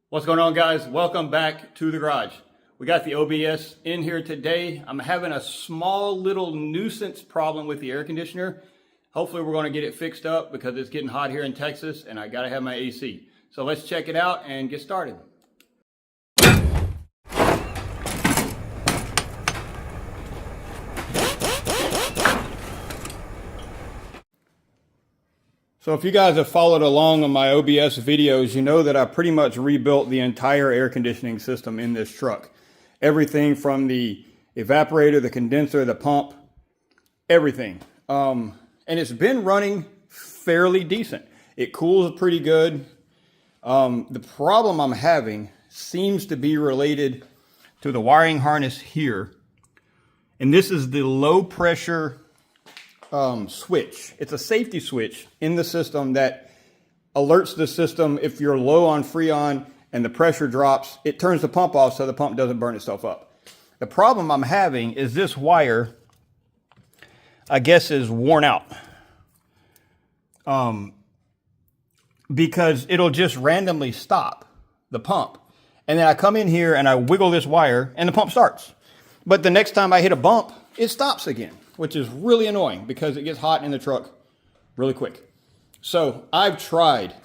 What's going on, guys? Welcome back to the garage. We got the OBS in here today. I'm having a small little nuisance problem with the air conditioner. Hopefully we're going to get it fixed up because it's getting hot here in Texas and I got to have my AC. So let's check it out and get started. So if you guys have followed along on my OBS videos, you know that I pretty much rebuilt the entire air conditioning system in this truck. Everything from the evaporator, the condenser, the pump, everything. And it's been running fairly decent. It cools pretty good. The problem I'm having seems to be related to the wiring harness here. And this is the low pressure switch. It's a safety switch in the system that alerts the system if you're low on Freon and the pressure drops. It turns the pump off so the pump doesn't burn itself up. The problem I'm having is this wire, I guess, is worn out. Because it'll just randomly stop the pump. And then I come in here and I wiggle this wire and the pump starts. But the next time I hit a bump, it stops again, which is really annoying because it gets hot in the truck really quick. So I've tried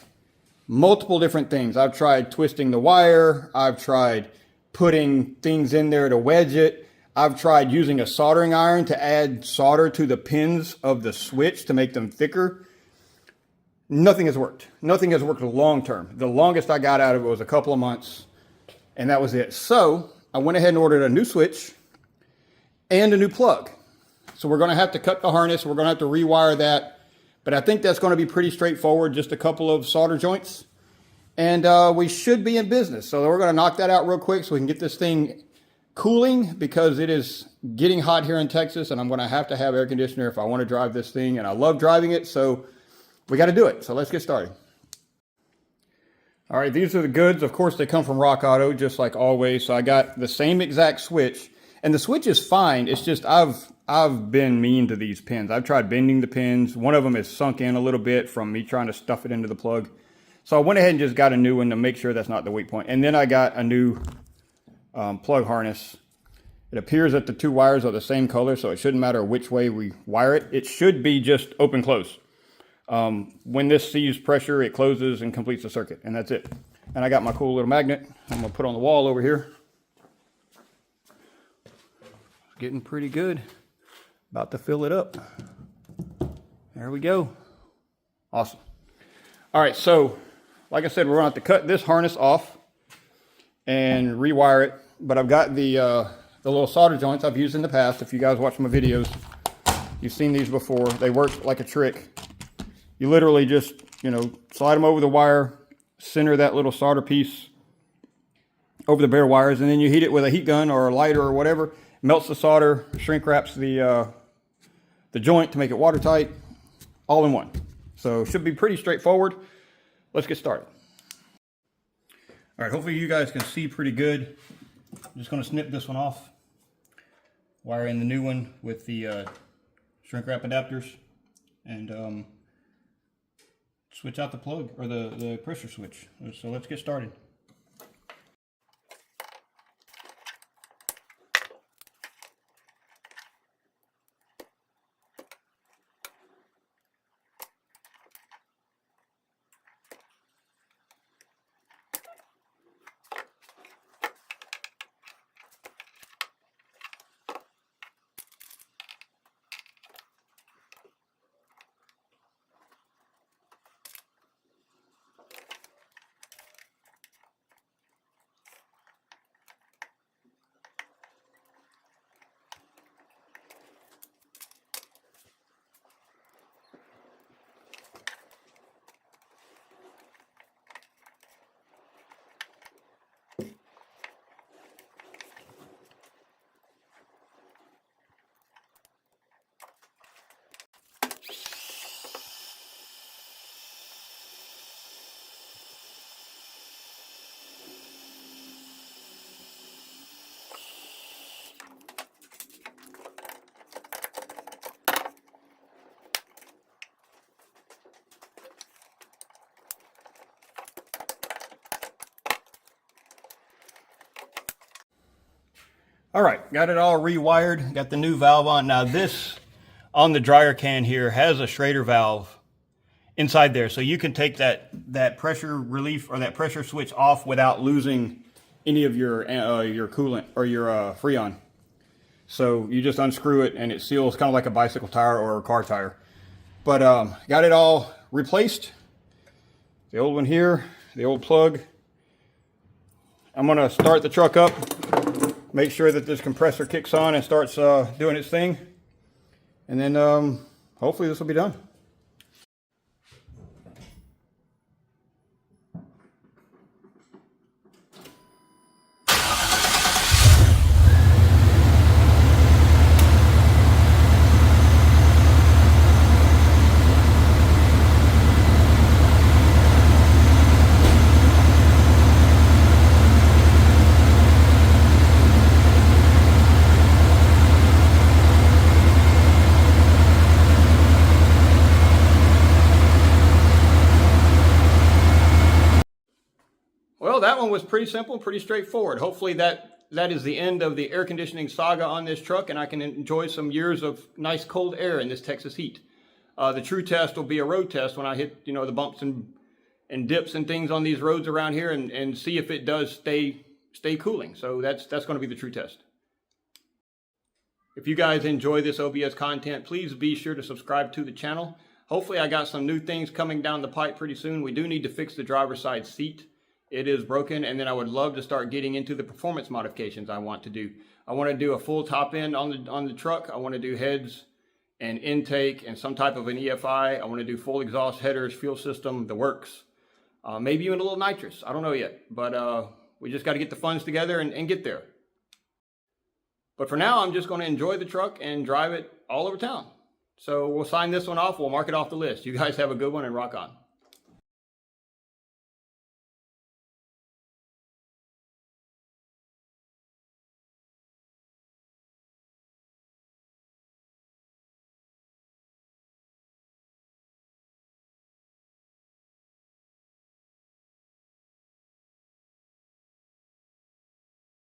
multiple different things. I've tried twisting the wire. I've tried putting things in there to wedge it. I've tried using a soldering iron to add solder to the pins of the switch to make them thicker. Nothing has worked. Nothing has worked long term. The longest I got out of it was a couple of months, and that was it. So I went ahead and ordered a new switch and a new plug. So we're going to have to cut the harness. We're going to have to rewire that. But I think that's going to be pretty straightforward. Just a couple of solder joints. And we should be in business. So we're going to knock that out real quick so we can get this thing cooling because it is getting hot here in Texas. And I'm going to have air conditioner if I want to drive this thing. And I love driving it. So we got to do it. So let's get started. All right, these are the goods. Of course, they come from Rock Auto, just like always. So I got the same exact switch. And the switch is fine. It's just I've been mean to these pins. I've tried bending the pins. One of them is sunk in a little bit from me trying to stuff it into the plug. So I went ahead and just got a new one to make sure that's not the weak point. And then I got a new plug harness. It appears that the two wires are the same color, so it shouldn't matter which way we wire it. It should be just open close. When this sees pressure, it closes and completes the circuit, and that's it. And I got my cool little magnet I'm going to put on the wall over here. Getting pretty good. About to fill it up. There we go. Awesome. All right, so like I said, we're going to have to cut this harness off and rewire it. But I've got the little solder joints I've used in the past. If you guys watch my videos, you've seen these before. They work like a trick. You literally just, slide them over the wire, center that little solder piece over the bare wires, and then you heat it with a heat gun or a lighter or whatever. Melts the solder, shrink wraps the joint to make it watertight, all in one. So should be pretty straightforward. Let's get started. All right, hopefully you guys can see pretty good. I'm just going to snip this one off, wire in the new one with the shrink wrap adapters, and switch out the plug or the pressure switch. So let's get started. All right, got it all rewired, got the new valve on. Now this, on the dryer can here, has a Schrader valve inside there. So you can take that pressure relief or that pressure switch off without losing any of your coolant or your Freon. So you just unscrew it and it seals, kind of like a bicycle tire or a car tire. But got it all replaced. The old one here, the old plug. I'm gonna start the truck up, make sure that this compressor kicks on and starts doing its thing. And then hopefully this will be done. Well, that one was pretty simple, pretty straightforward. Hopefully that is the end of the air conditioning saga on this truck, and I can enjoy some years of nice cold air in this Texas heat. The true test will be a road test when I hit, the bumps and dips and things on these roads around here, and see if it does stay cooling. So that's going to be the true test. If you guys enjoy this OBS content, please be sure to subscribe to the channel. Hopefully I got some new things coming down the pipe pretty soon. We do need to fix the driver's side seat. It is broken, and then I would love to start getting into the performance modifications I want to do. I want to do a full top end on the truck. I want to do heads and intake and some type of an EFI. I want to do full exhaust headers, fuel system, the works. Maybe even a little nitrous. I don't know yet, but we just got to get the funds together and get there. But for now, I'm just going to enjoy the truck and drive it all over town. So we'll sign this one off. We'll mark it off the list. You guys have a good one and rock on.